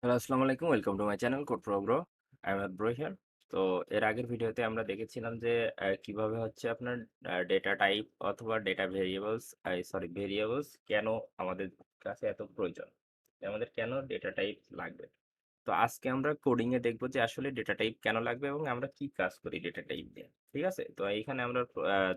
Hello, আসসালামু আলাইকুম। Welcome to my channel CodePro Bro. I am Bro here. তো এর আগের ভিডিওতে আমরা দেখেছিলাম যে কিভাবে হচ্ছে আপনার ডেটা টাইপ অথবা ডেটা ভেরিয়েবলস ভেরিয়েবলস কেন আমাদের কাছে এত প্রয়োজন, আমাদের কেন ডেটা টাইপ লাগবে। তো আজকে আমরা কোডিং এ দেখবো যে আসলে ডেটা টাইপ কেন লাগবে এবং আমরা কি কাজ করি ডেটা টাইপ দিয়ে। ঠিক আছে, তো এইখানে আমরা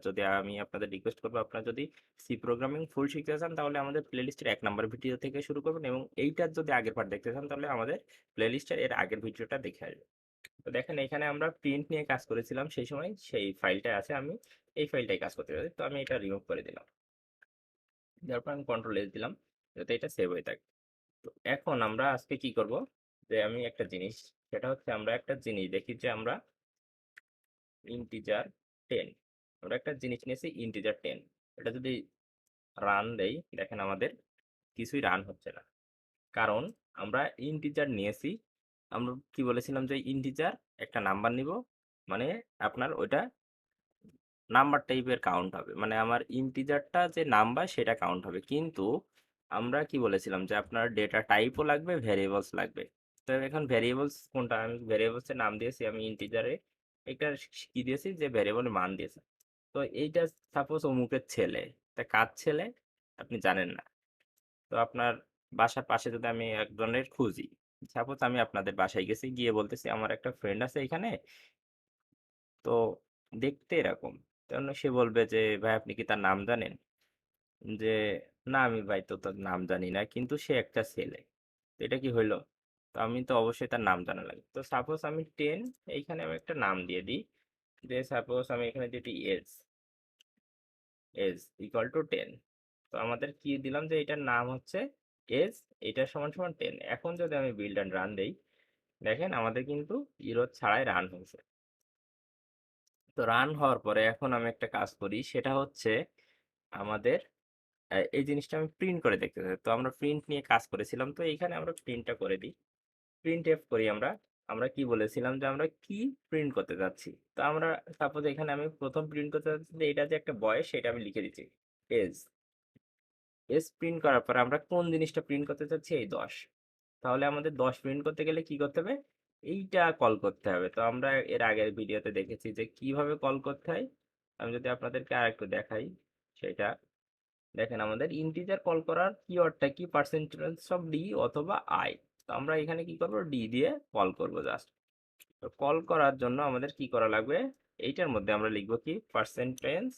যদি আমি আপনাদের রিকোয়েস্ট করবো, আপনারা যদি সি প্রোগ্রামিং ফুল শিখতে চান তাহলে আমাদের প্লেলিস্টের 1 নম্বর ভিডিও থেকে শুরু করবেন, এবং এইটার যদি আগের পার্ট দেখতে চান তাহলে আমাদের প্লেলিস্টের এর আগের ভিডিওটা দেখে আসবেন। তো দেখেন, এখানে আমরা প্রিন্ট নিয়ে কাজ করেছিলাম, সেই সময় সেই ফাইলটা আছে, আমি এই ফাইলটাই কাজ করতে পারি। তো আমি এটা রিমুভ করে দিলাম, তারপর আমি কন্ট্রোল এস দিলাম যাতে এটা সেভ হয়ে থাকে। তো এখন আমরা আজকে কি করব, যে আমি একটা জিনিস, সেটা হচ্ছে আমরা একটা জিনিস দেখি যে আমরা ইন্টিজার 10, আমরা একটা জিনিস নিয়েছি ইন্টিজার 10। এটা যদি রান দেই, দেখেন আমাদের কিছুই রান হচ্ছে না, কারণ আমরা ইন্টিজার নিয়েছি। আমরা কি বলেছিলাম যে ইন্টিজার একটা নাম্বার নিব, মানে আপনার ওইটা নাম্বার টাইপের কাউন্ট হবে, মানে আমার ইন্টিজারটা যে নাম্বার সেটা কাউন্ট হবে। কিন্তু আমরা কি বলেছিলাম যে আপনার ডেটা টাইপও লাগবে, ভেরিয়েবলস লাগবে। তো এখন ভেরিয়েবলস কোনটা, আমি ভেরিয়েবলস এর নাম দিয়েছি, আমি ইন্টিজারে একটা কি দিয়েছি যে ভেরিয়েবলের মান দিয়েছি। তো এইটা সাপোজ অমুকের ছেলে, তা কার ছেলে আপনি জানেন না। তো আপনার বাসার পাশে যদি আমি একজনের খুঁজি, সাপোজ আমি আপনাদের বাসায় গেছি, গিয়ে বলতেছি আমার একটা ফ্রেন্ড আছে এখানে, তো দেখতে এরকম। তখন সে বলবে যে ভাই আপনি কি তার নাম জানেন, যে না আমি ভাই তো তার নাম জানি না, কিন্তু সে একটা ছেলে। তো এটা কি হইলো, তো আমি তো অবশ্যই তার নাম জানা লাগে। তো সাপোজ আমি 10, এইখানে আমি একটা নাম দিয়ে দিই, যে সাপোজ আমি এখানে যেটি এজ এজ ইকুয়াল টু 10। তো আমাদের কি দিলাম যে এটার নাম হচ্ছে এজ, এটা সমান সমান 10। এখন যদি আমি বিল্ড অ্যান্ড রান দেই, দেখেন আমাদের কিন্তু ইরর ছাড়াই রান হয়েছে। তো রান হওয়ার পরে এখন আমি একটা কাজ করি, সেটা হচ্ছে আমাদের এই জিনিসটা আমি প্রিন্ট করে দেখতে চাই। তো আমরা প্রিন্ট নিয়ে কাজ করেছিলাম, তো এইখানে আমরা প্রিন্টটা করে দিই, প্রিন্ট এফ করি। আমরা আমরা কি বলেছিলাম যে আমরা কি প্রিন্ট করতে যাচ্ছি। তো আমরা সাপোজ এখানে আমি প্রথম প্রিন্ট করতে যাচ্ছি যে এটা যে একটা বয়স, সেটা আমি লিখে দিচ্ছি এজ। এজ প্রিন্ট করার পরে আমরা কোন জিনিসটা প্রিন্ট করতে চাচ্ছি, এই 10। তাহলে আমাদের 10 প্রিন্ট করতে গেলে কি করতে হবে, এইটা কল করতে হবে। তো আমরা এর আগের ভিডিওতে দেখেছি যে কিভাবে কল করতে হয়। আমি যদি আপনাদেরকে আরেকটু দেখাই, সেটা দেখেন আমাদের ইন্টিজার কল করার কিওয়ার্ডটা কি, পার্সেন্টেজ অফ ডি অথবা আই। তো আমরা এখানে কি করব, ডি দিয়ে কল করব জাস্ট। তো কল করার জন্য আমাদের কি করা লাগবে, এইটার মধ্যে আমরা লিখব কি পার্সেন্টেজ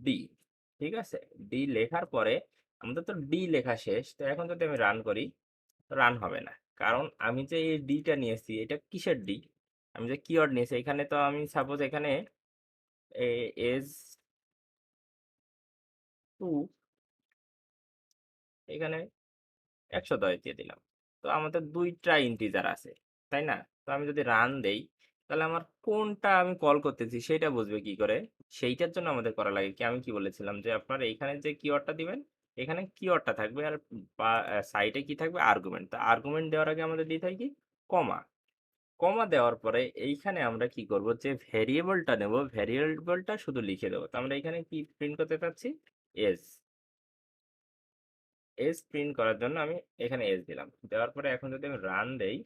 ডি। ঠিক আছে, ডি লেখার পরে আমাদের তো ডি লেখা শেষ। তো এখন যদি আমি রান করি, রান হবে না, কারণ আমি যে এই ডিটা নিয়েছি এটা কিসের ডি, আমি যে কিওয়ার্ড নিয়েছি এখানে, তো আমি সাপোজ এখানে এজ টু, এখানে 110 দিয়ে দিলাম। তো আমাদের দুইটা ইন্টিজার আছে, তাই না? তো আমি যদি রান দেই, তাহলে আমার কোনটা আমি কল করতেছি সেটা বুঝবে কি করে। সেইটার জন্য আমাদের করা লাগে কি, আমি কি বলেছিলাম যে আপনার এইখানে যে কিওয়ার্ডটা দিবেন, এখানে কিওয়ার্ডটা থাকবে, আর সাইডে কি থাকবে, আর্গুমেন্ট। তো আর্গুমেন্ট দেওয়ার আগে আমাদের দিতে হয় কি, কমা। কমা দেওয়ার পরে এইখানে আমরা কি করব, যে ভেরিয়েবলটা নেব, ভেরিয়েবলটা শুধু লিখে দেবো। তো আমরা এখানে কি প্রিন্ট করতে চাচ্ছি, এস। এজ প্রিন্ট করার জন্য আমি এখানে এজ দিলাম, দেওয়ার পরে এখন যদি আমি রান দেই,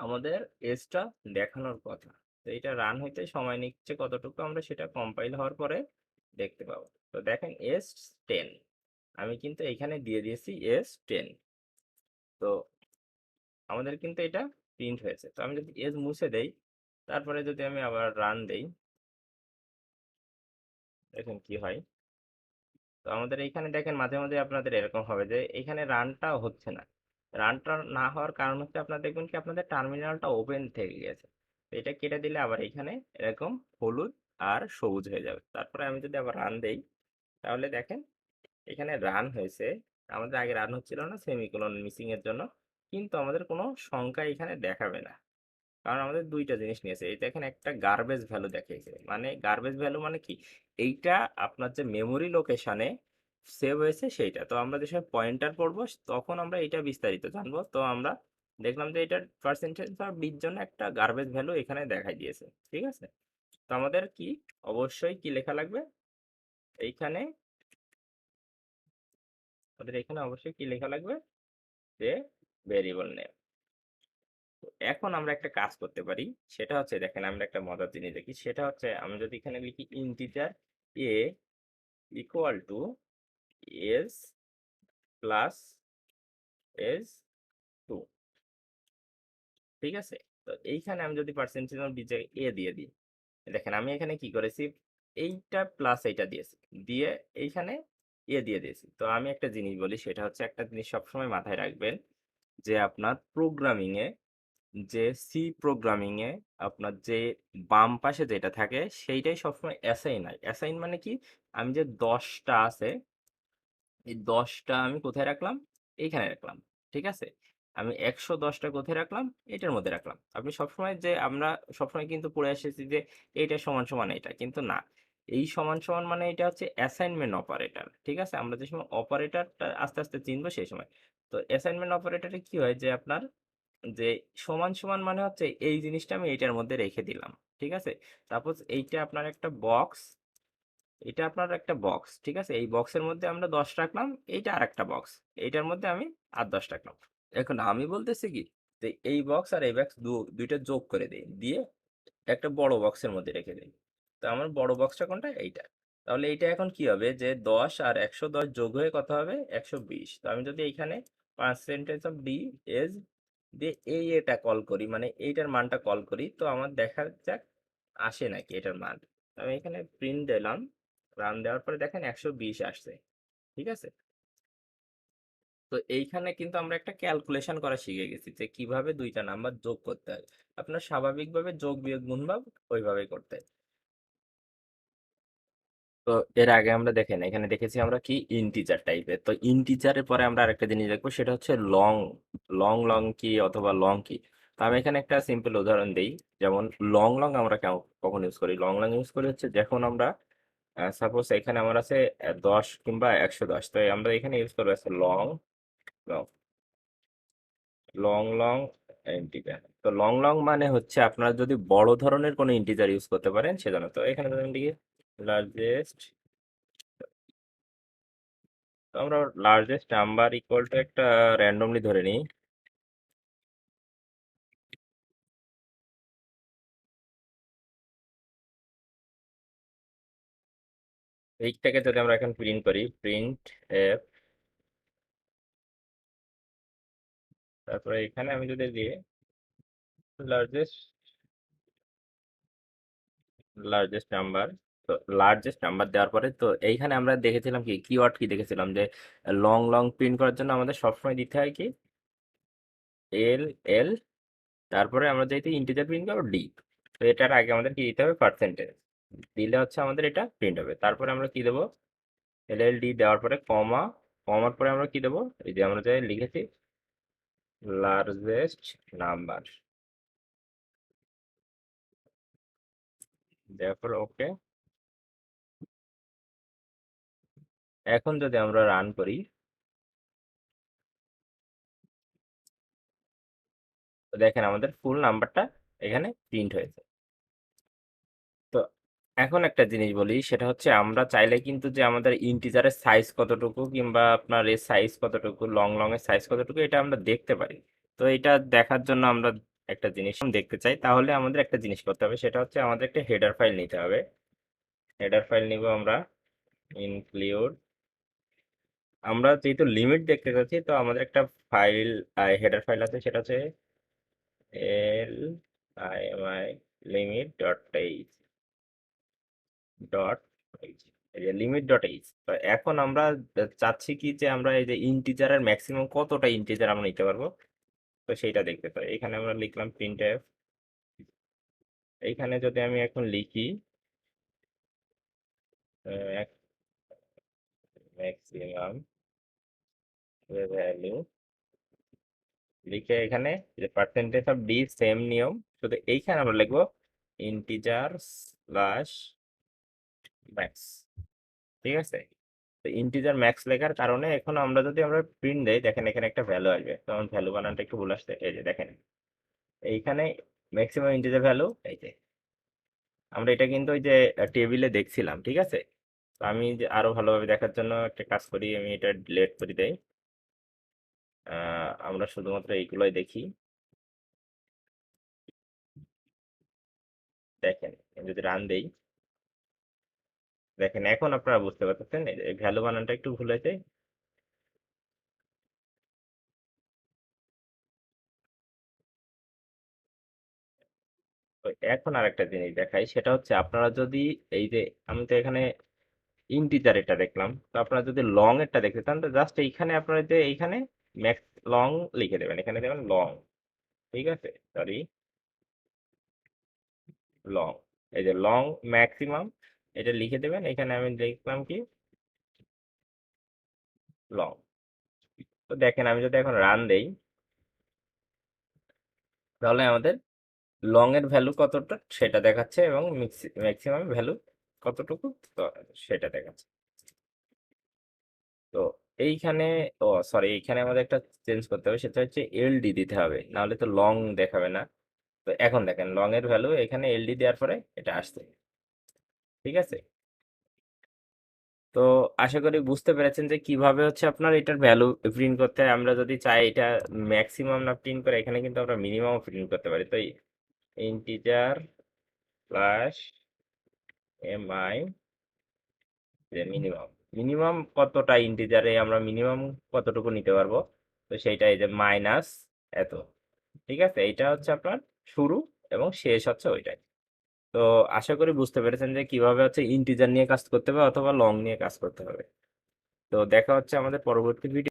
আমাদের এজটা দেখানোর কথা। তো এটা রান হইতে সময় নিচ্ছে কতটুকু, আমরা সেটা কম্পাইল হওয়ার পরে দেখতে পাবো। তো দেখেন এজ 10, আমি কিন্তু এখানে দিয়ে দিয়েছি এজ 10। তো আমাদের কিন্তু এটা প্রিন্ট হয়েছে। তো আমি যদি এজ মুছে দেই, তারপরে যদি আমি আবার রান দেই, দেখেন কি হয়। তো আমাদের এইখানে দেখেন মাঝে মাঝে আপনাদের এরকম হবে যে এখানে রানটা হচ্ছে না। রানটা না হওয়ার কারণ হচ্ছে আপনার দেখবেন কি আপনাদের টার্মিনালটা ওপেন থেকে গেছে। তো এটা কেটে দিলে আবার এখানে এরকম হলুদ আর সবুজ হয়ে যাবে। তারপরে আমি যদি আবার রান দেই, তাহলে দেখেন এখানে রান হয়েছে। আমাদের আগে রান হচ্ছিল না সেমিকোলন মিসিং এর জন্য, কিন্তু আমাদের কোনো সংখ্যা এখানে দেখাবে না, কারণ আমাদের দুইটা জিনিস নিয়েছে। এই দেখেন একটা গার্বেজ ভ্যালু দেখিয়েছে, মানে গার্বেজ ভ্যালু মানে কি, এইটা আপনার যে মেমোরি লোকেশনে সেভ হয়েছে সেইটা। তো আমরা যে সময় পয়েন্টার পড়বো তখন আমরা এটা বিস্তারিত জানবো। তো আমরা দেখলাম যে এটার পার্সেন্টেজ বা বির জন্য একটা গার্বেজ ভ্যালু এখানে দেখাই দিয়েছে। ঠিক আছে, তো আমাদের কি অবশ্যই কি লেখা লাগবে এইখানে, আমাদের এখানে অবশ্যই কি লেখা লাগবে, যে ভেরিয়েবল নেম। এখন আমরা একটা কাজ করতে পারি, সেটা হচ্ছে দেখেন আমরা একটা মজার জিনিস দেখি, সেটা হচ্ছে আমি যদি এখানে লিখি integer A equal to H plus H 2, ঠিক আছে? তো এইখানে আমি যদি পার্সেন্টেজ অফ বি এ দিয়ে দিই, দেখেন আমি এখানে কি করেছি, এইটা প্লাস এইটা দিয়েছি, দিয়ে এইখানে এ দিয়ে দিয়েছি। তো আমি একটা জিনিস বলি, সেটা হচ্ছে একটা জিনিস সবসময় মাথায় রাখবেন, যে আপনার প্রোগ্রামিং এ, যে সি প্রোগ্রামিং এ আপনার যে বাম পাশে যেটা থাকে সেইটাই সবসময় অ্যাসাইন হয়। অ্যাসাইন মানে কি, আমি যে 10টা আছে, এই 10টা আমি কোথায় রাখলাম, এইখানে রাখলাম, ঠিক আছে? আমি 110টা কোথায় রাখলাম, এটার মধ্যে রাখলাম। আপনি সবসময়, যে আমরা সবসময় কিন্তু পড়ে এসেছি যে এইটা সমান সমান এটা, কিন্তু না, এই সমান সমান মানে এটা হচ্ছে অ্যাসাইনমেন্ট অপারেটর, ঠিক আছে? আমরা যে সময় অপারেটরটা আস্তে আস্তে চিনবো সেই সময়। তো অ্যাসাইনমেন্ট অপারেটরে কি হয়, যে আপনার যে সমান সমান মানে হচ্ছে এই জিনিসটা আমি এইটার মধ্যে রেখে দিলাম, ঠিক আছে? সাপোজ এইটা আপনার একটা বক্স, এটা আপনার একটা বক্স, ঠিক আছে? এই বক্সের মধ্যে আমরা 10 রাখলাম, এইটা আর একটা বক্স, এইটার মধ্যে আমি আর 10 রাখলাম। এখন আমি বলতেছি কি, যে এই বক্স আর এই বক্স দুইটা যোগ করে দিই, দিয়ে একটা বড় বক্সের মধ্যে রেখে দিই। তো আমার বড় বক্সটা কোনটা, এইটা। তাহলে এইটা এখন কি হবে, যে 10 আর 110 যোগ হয়ে কত হবে, 120। তো আমি যদি এইখানে পার্সেন্টেজ অফ ডি এজ দিয়ে এটা কল করি, মানে এইটার মানটা কল করি, তো আমার দেখা যাক আসে নাকি এটার মান। আমি এখানে প্রিন্ট দিলাম, রান দেওয়ার পরে দেখেন 120 আসছে, ঠিক আছে? তো এইখানে কিন্তু আমরা একটা ক্যালকুলেশন করা শিখে গেছি, যে কিভাবে দুইটা নাম্বার যোগ করতে হয়। আপনার স্বাভাবিকভাবে যোগ বিয়োগ গুণ ভাগ ওইভাবেই করতে হয়। তো এর আগে আমরা দেখেন এখানে দেখেছি আমরা কি ইন্টিজার টাইপের, তো ইন্টিজারের পরে আমরা আরেকটা জিনিস দেখবো, সেটা হচ্ছে লং। লং কি অথবা লং কি। তো আমি এখানে একটা সিম্পল উদাহরণ দিই, যেমন লং লং আমরা কখন ইউজ করি, লং লং ইউজ করি হচ্ছে যখন আমরা সাপোজ এখানে আমার আছে 10 কিংবা 110, তো আমরা এখানে ইউজ করবো আছে long long long long integer. তো লং লং মানে হচ্ছে আপনারা যদি বড় ধরনের কোনো ইন্টিজার ইউজ করতে পারেন সেজন্য। তো এখানে ধরেন দিকে লার্জেস্ট, তো আমরা লার্জেস্ট নাম্বার ইকুয়াল টু একটা র্যান্ডমলি ধরে নিই। এইটাকে যদি আমরা এখন প্রিন্ট করি, প্রিন্ট এফ, তারপরে এখানে আমি যদি দিই লার্জেস্ট লার্জেস্ট নাম্বার, তো লার্জেস্ট নাম্বার দেওয়ার পরে তো এইখানে আমরা দেখেছিলাম কি কিওয়ার্ড কি দেখেছিলাম, যে লং লং প্রিন্ট করার জন্য আমাদের সবসময় দিতে হয় কি এল এল, তারপরে আমরা যেহেতু ইন্টিজার প্রিন্ট করবো ডি, তো এটার আগে আমাদের কি দিতে হবে, পার্সেন্টেজ দিলে হচ্ছে আমাদের এটা প্রিন্ট হবে। তারপরে আমরা কি দেবো, এল এল ডি দেওয়ার পরে কমা, কমার পরে আমরা কি দেবো, এই যে আমরা যে লিখেছি লার্জেস্ট নাম্বার, দেওয়ার পর ওকে। এখন যদি আমরা রান করি, তো দেখেন আমাদের ফুল নাম্বারটা এখানে প্রিন্ট হয়েছে। তো এখন একটা জিনিস বলি, সেটা হচ্ছে আমরা চাইলে কিন্তু যে আমাদের ইন্টিজারের সাইজ কতটুকু কিংবা আপনার এর সাইজ কতটুকু, লং লং এর সাইজ কতটুকু, এটা আমরা দেখতে পারি। তো এটা দেখার জন্য আমরা একটা জিনিস দেখতে চাই, তাহলে আমাদের একটা জিনিস করতে হবে, সেটা হচ্ছে আমাদের একটা হেডার ফাইল নিতে হবে। হেডার ফাইল নিব আমরা, ইনক্লুড, আমরা যেহেতু লিমিট দেখতে চাচ্ছি, তো আমাদের একটা ফাইল, হেডার ফাইল আছে, সেটা হচ্ছে L I am I limit dot H dot H, limit dot H. তো এখন আমরা চাচ্ছি কি, যে আমরা এই যে ইন্টিজারের ম্যাক্সিমাম কতটা ইন্টিজার আমরা নিতে পারবো, তো সেইটা দেখতে পাই। এখানে আমরা লিখলাম প্রিন্ট এফ, এইখানে যদি আমি এখন লিখি ম্যাক্সিমাম ভ্যালু, লিখে এখানে যে পার্সেন্টেজ অফ ডি সেম নিয়ম, শুধু এইখানে আমরা লিখবো ইন্টিজার স্ল্যাশ ম্যাক্স, ঠিক আছে? তো ইন্টিজার ম্যাক্স লেখার কারণে এখন আমরা যদি আমরা প্রিন্ট দেই, দেখেন এখানে একটা ভ্যালু আসবে, তখন ভ্যালু বানানটা একটু ভুল আসছে, এই যে দেখেন এইখানে ম্যাক্সিমাম ইন্টিজার ভ্যালু, এই যে আমরা এটা কিন্তু ওই যে টেবিলে দেখছিলাম, ঠিক আছে? তো আমি যে আরো ভালোভাবে দেখার জন্য একটা কাজ করি, আমি এটা ডিলিট করে দেই। আমরা শুধুমাত্র এইগুলোই দেখি। দেখেন যদি রান দেই, দেখেন এখন আপনারা বুঝতে পারতেছেন এই ভ্যালু বানানটা একটু ভুল হয়েছে। তো এখন আরেকটা জিনিস দেখাই, সেটা হচ্ছে আপনারা যদি এই যে আমি তো এখানে ইন্টিজার এটা দেখলাম, তো আপনারা যদি লং এরটা দেখতে চান তো জাস্ট এইখানে আপনারা যে এইখানে ম্যাক্স লং লিখে দেবেন, এখানে দেবেন লং, ঠিক আছে, সরি লং, এই যে লং ম্যাক্সিমাম এটা লিখে দেবেন, এখানে আমি লিখলাম কি লং। তো দেখেন আমি যদি এখন রান দেই তাহলে আমাদের লং এর ভ্যালু কতটা সেটা দেখাচ্ছে এবং ম্যাক্সিমাম ভ্যালু কতটুকু তো সেটা দেখাচ্ছে। তো এইখানে, ও সরি, এইখানে আমাদের একটা চেঞ্জ করতে হবে, সেটা হচ্ছে এলডি দিতে হবে, নাহলে তো লং দেখাবে না। তো এখন দেখেন লং এর ভ্যালু এখানে এলডি দেওয়ার পরে এটা আসছে, ঠিক আছে। তো আশা করি বুঝতে পেরেছেন যে কিভাবে হচ্ছে আপনার এটার ভ্যালু প্রিন্ট করতে হয়। আমরা যদি চাই এটা ম্যাক্সিমাম না প্রিন্ট করে, এখানে কিন্তু আমরা মিনিমাম প্রিন্ট করতে পারি। তো ইন্টিজার প্লাস এমআই যে মিনিমাম, মিনিমাম কতটা ইন্টিজারে আমরা মিনিমাম কতটুকু নিতে পারবো, তো সেইটা এই যে মাইনাস এত, ঠিক আছে। এইটা হচ্ছে আপনার শুরু এবং শেষ হচ্ছে ওইটাই। তো আশা করি বুঝতে পেরেছেন যে কিভাবে হচ্ছে ইন্টিজার নিয়ে কাজ করতে হবে অথবা লং নিয়ে কাজ করতে হবে। তো দেখা হচ্ছে আমাদের পরবর্তী ভিডিও।